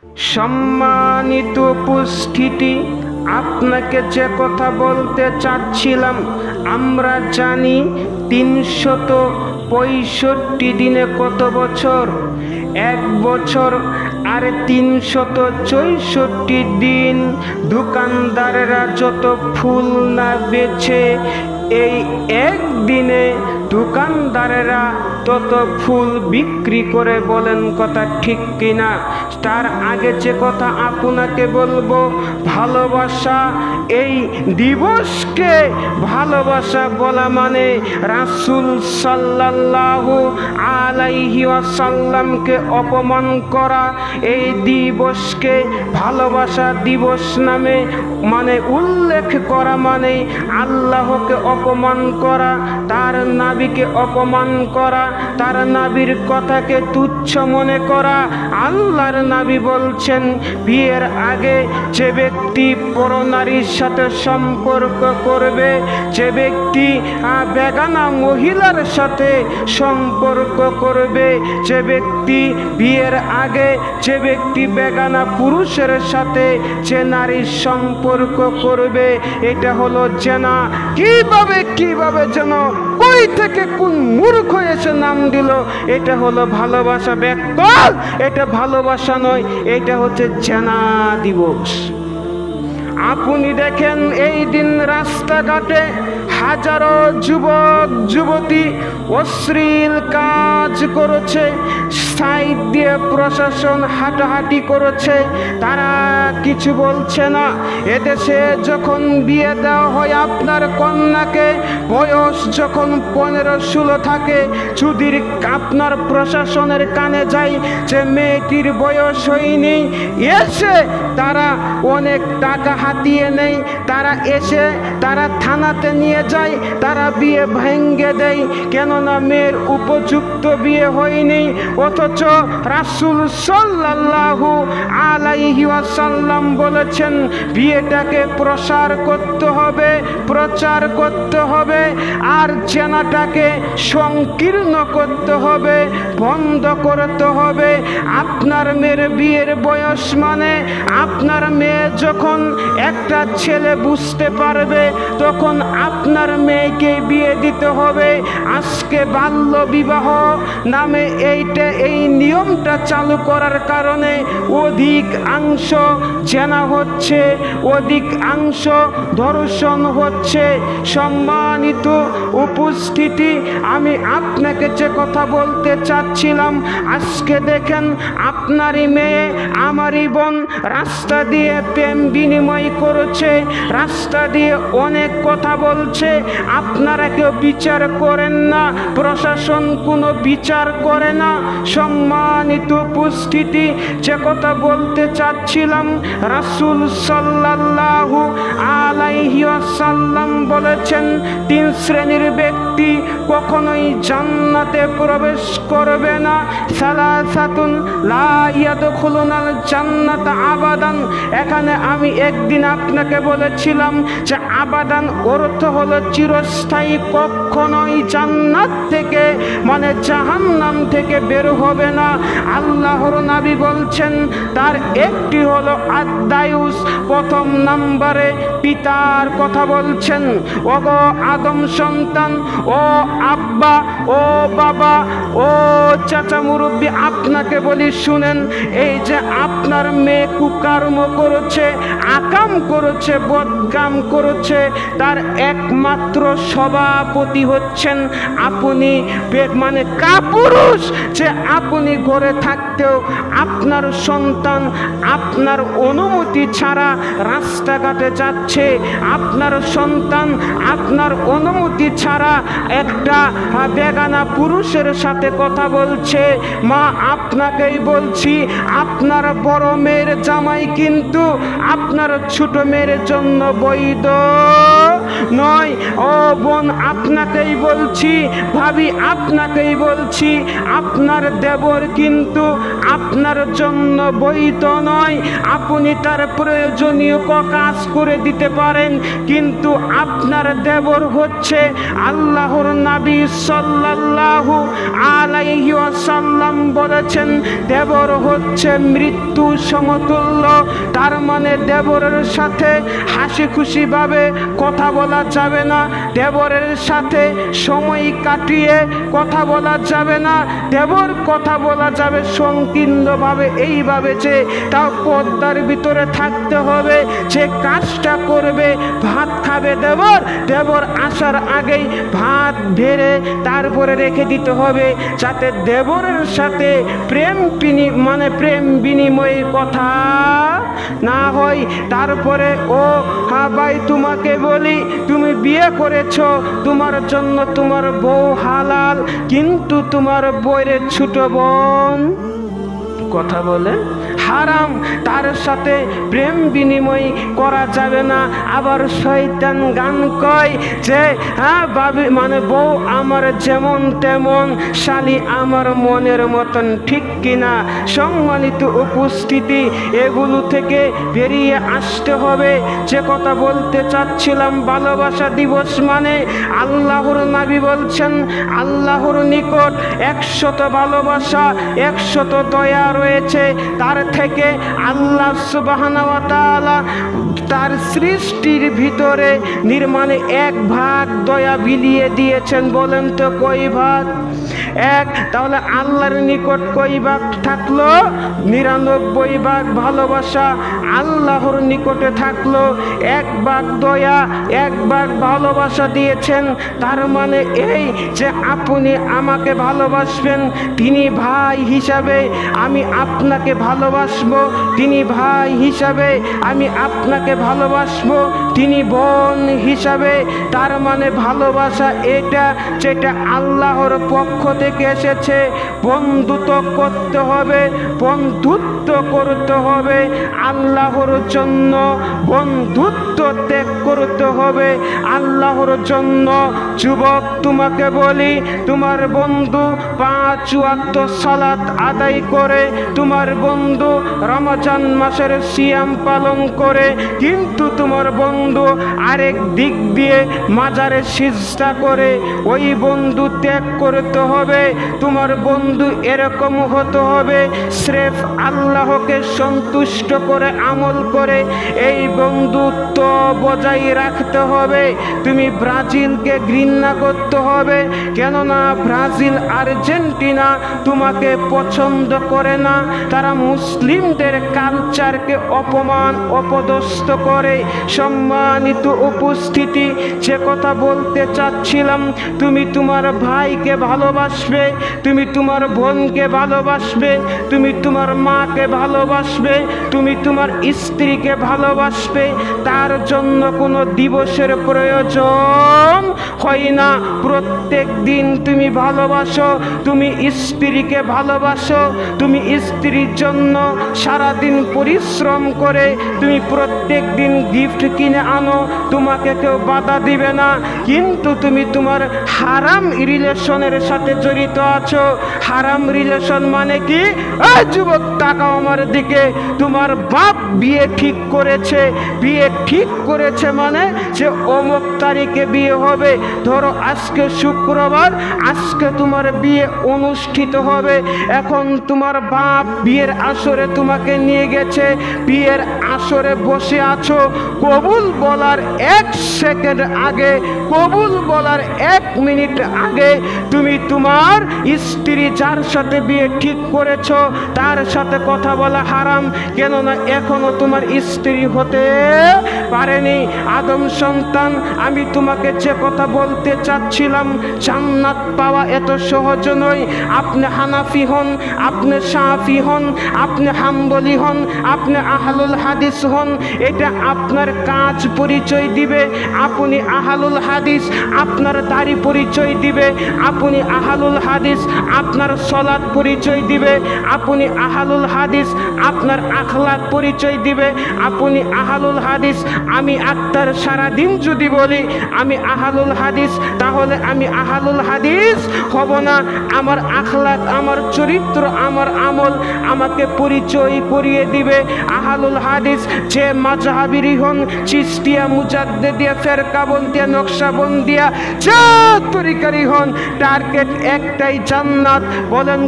সম্মানিত উপস্থিতি, আপনাকে যে কথা বলতে চাচ্ছিলাম, আমরা জানি 365 দিনে কত বছর? 1 বছর। আর 364 দিন দোকানদারেরা যত ফুল না বেচে, এই একদিনে দোকানদারেরা তত ফুল বিক্রি করে। বলেন কথা ঠিক কিনা? তার আগে যে কথা আপনাকে বলবো, ভালোবাসা, এই দিবসকে ভালোবাসা বলা মানে রাসূল সাল্লাল্লাহু আলাইহি ওয়াসাল্লামকে অপমান করা। এই দিবসকে ভালোবাসা দিবস নামে মানে উল্লেখ করা মানে আল্লাহকে অপমান করা, তার নবীকে অপমান করা, তার নবীর কথাকে তুচ্ছ মনে করা। আল্লাহর নবী বলছেন, বিয়ের আগে যে ব্যক্তি পরনারীর সাথে সম্পর্ক করবে, যে ব্যক্তি বেগানা মহিলার সাথে সম্পর্ক করবে, যে ব্যক্তি বিয়ের আগে যে ব্যক্তি বেগানা পুরুষের সাথে যে নারীর সম্পর্ক করবে, এটা হলো জেনা। কিভাবে যেন কই থেকে কোন মূর্খ এসে নাম দিল, এটা হলো ভালোবাসা। বেকল, এটা ভালোবাসা নয়, এটা হচ্ছে জেনা দিবস। আপনি দেখেন এই দিন রাস্তাঘাটে হাজারো যুবক যুবতী অশ্লীল কাজ করেছে, সাইড দিয়ে প্রশাসন হাঁটাহাঁটি করেছে, তারা কিছু বলছে না। এদেশে যখন বিয়ে দেওয়া হয় আপনার কন্যাকে, বয়স যখন 15-16 থাকে, যদি আপনার প্রশাসনের কানে যায় যে মেয়েটির বয়স হয়নি, এসে তারা অনেক টাকা হাতিয়ে নেয়, তারা এসে তারা থানাতে নিয়ে যায়, তারা বিয়ে ভেঙ্গে দেয়, কেননা মেয়ের উপযুক্ত বিয়ে হয়নি। অথচ রাসূল সাল্লাল্লাহু আলাইহি ওয়াসাল্লাম বলেছেন, বিয়েটাকে প্রসার করতে হবে, প্রচার করতে হবে, আর জেনাটাকে সংকীর্ণ করতে হবে, বন্ধ করতে হবে। আপনার মেয়ের বিয়ের বয়স মানে আপনার মেয়ে যখন একটা ছেলে বুঝতে পারবে, তখন আপনার মেয়েকে বিয়ে দিতে হবে। আজকে বাল্য বিবাহ নামে এই নিয়মটা চালু করার কারণে অধিকাংশ জেনা হচ্ছে, অধিকাংশ ধর্ষণ হচ্ছে। সম্মানিত উপস্থিতি, আমি আপনাকে যে কথা বলতে চাচ্ছিলাম, আজকে দেখেন আপনারই মেয়ে আমারই বোন রাস্তা দিয়ে প্রেম বিনিময় করেছে, রাস্তা দিয়ে অনেক কথা বলছে, আপনারা কেউ বিচার করেন না, প্রশাসন কোনো বিচার করে না। সম্মানিত উপস্থিতি, যে কথা বলতে চাচ্ছিলাম, রাসূল সাল্লাল্লাহু আলাইহি ওয়াসাল্লাম বলেছেন, 3 শ্রেণীর ব্যক্তি কখনোই জান্নাতে প্রবেশ করবে না। সালাসাতুন লা ইয়াদখুলুনাল জান্নাতা আবাদান। এখানে আমি একদিন আপনাকে বলেছিলাম যে আবাদান অর্থ হলো চিরস্থায়ী, কখনোই জান্নাত থেকে মানে জাহান্নাম থেকে বের হবে না। আল্লাহর নবী বলছেন, তার একটি হলো আদায়ুস। প্রথম নম্বরে পিতার কথা বলছেন, ওগো আদম সন্তান, ও আব্বা, ও বাবা, ও চাচা মুরব্বী, আপনাকে বলি শুনেন, এই যে আপনার মেয়ে কুকর্ম করেছে, আকাম করেছে, বদকাম করেছে, তার একমাত্র সভাপতি হচ্ছেন আপনি। মানে কাপুরুষ, যে আপনি ঘরে থাকতেও আপনার সন্তান আপনার অনুমতি ছাড়া রাস্তাঘাটে যাচ্ছে, আপনার সন্তান আপনার অনুমতি ছাড়া একটা বেগানা পুরুষের সাথে কথা বলছে। মা, আপনাকেই বলছি, আপনার বড় মেয়ের জামাই কিন্তু আপনার ছোট মেয়ের জন্য বৈধ নয়। ও বোন, আপনাকেই বলছি, ভাবি আপনাকেই বলছি, আপনার দেবর কিন্তু আপনার জন্য বৈধ নয়। আপনি তার প্রয়োজনীয় কাজ করে দিতে পারেন, কিন্তু আপনার দেবর হচ্ছে আল্লাহর নবী সাল্লাল্লাহু সাল্লাল্লাহু আলাইহি ওয়াসাল্লাম বলেছেন, দেবর হচ্ছে মৃত্যু সমতুল্য। তার মানে দেবরের সাথে হাসি খুশি ভাবে কথা বলা যাবে না, দেবরের সাথে সময় কাটিয়ে কথা বলা যাবে না, দেবর কথা বলা যাবে সংকীর্ণভাবে, এইভাবে যে তাও পর্দার ভিতরে থাকতে হবে। যে কাজটা করবে, ভাত খাবে দেবর, দেবর আসার আগেই ভাত বেড়ে তারপরে রেখে দিতে হবে, যাতে দেবরের সাথে প্রেম বিনিময়ের কথা না হয়। তারপরে ও হ্যাঁ ভাই, তোমাকে বলি, তুমি বিয়ে করেছো, তোমার জন্য তোমার বউ হালাল, কিন্তু তোমার বউয়ের ছোট বোন কথা বলে হারাম, তার সাথে প্রেম বিনিময় করা যাবে না। আবার শয়তান গান কয় যে হ্যাঁ ভাবি বউ আমার যেমন তেমন, শালি আমার মনের মতন, ঠিক কিনা? সম্মানিত উপস্থিতি, এগুলো থেকে বেরিয়ে আসতে হবে। যে কথা বলতে চাচ্ছিলাম, ভালোবাসা দিবস মানে আল্লাহর নবী বলছেন, আল্লাহর নিকট 100 ভালোবাসা 100 দয়া রয়েছে। তার থেকে আল্লাহ সুবহানাহু ওয়া তাআলা তার সৃষ্টির ভিতরে নির্মাণে 1 ভাগ দয়া বিলিয়ে দিয়েছেন। বলেন তো কয় ভাগ? 1। তাহলে আল্লাহর নিকট কয় ভাগ থাকলো? 99 ভাগ ভালোবাসা আল্লাহর নিকটে থাকলো। 1 ভাগ দয়া, 1 ভাগ ভালোবাসা দিয়েছেন। তার মানে এই যে আপনি আমাকে ভালোবাসবেন, তিনি ভাই হিসাবে আমি আপনাকে ভালোবাসবো, তিনি ভাই হিসাবে আমি আপনাকে ভালোবাসবো, তিনি বোন হিসাবে। তার মানে ভালোবাসা এটা যেটা আল্লাহর পক্ষ থেকে এসেছে। বন্ধুত্ব করতে হবে, বন্ধুত্ব করতে হবে আল্লাহর জন্য, বন্ধুত্ব ত্যাগ করতে হবে আল্লাহর জন্য। যুবক, তোমাকে বলি, তোমার বন্ধু 5 ওয়াক্ত সালাত আদায় করে, তোমার বন্ধু রমজান মাসের সিয়াম পালন করে, কিন্তু তোমার বন্ধু আরেক দিক দিয়ে মাজারে সিজদা করে, ওই বন্ধু ত্যাগ করতে হবে। তোমার বন্ধু এরকম হতে হবে স্রেফ আল্লাহকে সন্তুষ্ট করে আমল করে, এই বন্ধুত্ব বজায় রাখতে হবে। তুমি ব্রাজিলকে ঘৃণা করতে হবে, কেননা ব্রাজিল আর্জেন্টিনা তোমাকে পছন্দ করে না, তারা মুসলিমদের কালচারকে অপমান অপদস্থ করে। সম্মানিত উপস্থিতি, যে কথা বলতে চাচ্ছিলাম, তুমি তোমার ভাইকে ভালোবাসবে, তুমি তোমার বোনকে ভালোবাসবে, তুমি তোমার মাকে ভালোবাসবে, তুমি তোমার স্ত্রীকে ভালোবাসবে। তার জন্য কোনো দিবসের প্রয়োজন হয় না। প্রত্যেক দিন তুমি ভালোবাসো, তুমি স্ত্রীকে ভালোবাসো, তুমি স্ত্রীর জন্য সারাদিন পরিশ্রম করে তুমি প্রত্যেক দিন গিফট কিনে আনো, তোমাকে কেউ বাধা দিবে না। কিন্তু তুমি তোমার হারাম রিলেশনের সাথে জড়িত আছো। হারাম রিলেশন মানে কি? যুবক, তাকাও আমার দিকে। তোমার বাপ বিয়ে ঠিক করেছে, বিয়ে ঠিক করেছে মানে যে অমুক তারিখে বিয়ে হবে। ধরো আজকে শুক্রবার, আজকে তোমার বিয়ে অনুষ্ঠিত হবে। এখন তোমার বাপ বিয়ের আসরে তোমাকে নিয়ে গেছে, বিয়ের আসরে বসে আছো। কবুল বলার 1 সেকেন্ড আগে, কবুল বলার 1 মিনিট আগে তুমি তোমার স্ত্রী যার সাথে বিয়ে ঠিক করেছো তার সাথে কথা বলা হারাম, কেননা এখনো তোমার স্ত্রী হতে পারেনি। আদম সন্তান, আমি তোমাকে যে কথা বলতে চাচ্ছিলাম, জান্নাত পাওয়া এত সহজ নয়। আপনি হানাফি হন, আপনি শাফি হন, আপনি হাম্বলি হন, আপনি আহলুল হাদিস হন, এটা আপনার কাজ পরিচয় দিবে। আপনি আহলুল হাদিস, আপনার দাড়ি পরিচয় দিবে। আপনি আহলুল হাদিস, আপনার সলাত পরিচয় দিবে। আপনি আহলুল হাদিস, আপনার আখলাক পরিচয় দিবে। আপনি আহলুল হাদিস, আমি আক্তার সারাদিন যদি বলি আমি আহলুল হাদিস, তাহলে আমি আহলুল হাদিস হব না। আমার আখলাক, আমার চরিত্র, আমার আমল আমাকে পরিচয় করিয়ে দিবে আহলুল হাদিস। যে মাযহাবিরই হন, চিশতিয়া, মুজাদ্দিদিয়া, ফেরকাবন্দিয়া, নকশবন্দিয়া, যে তরিকারই হন, টার্গেট একটাই, জান্নাত। বলেন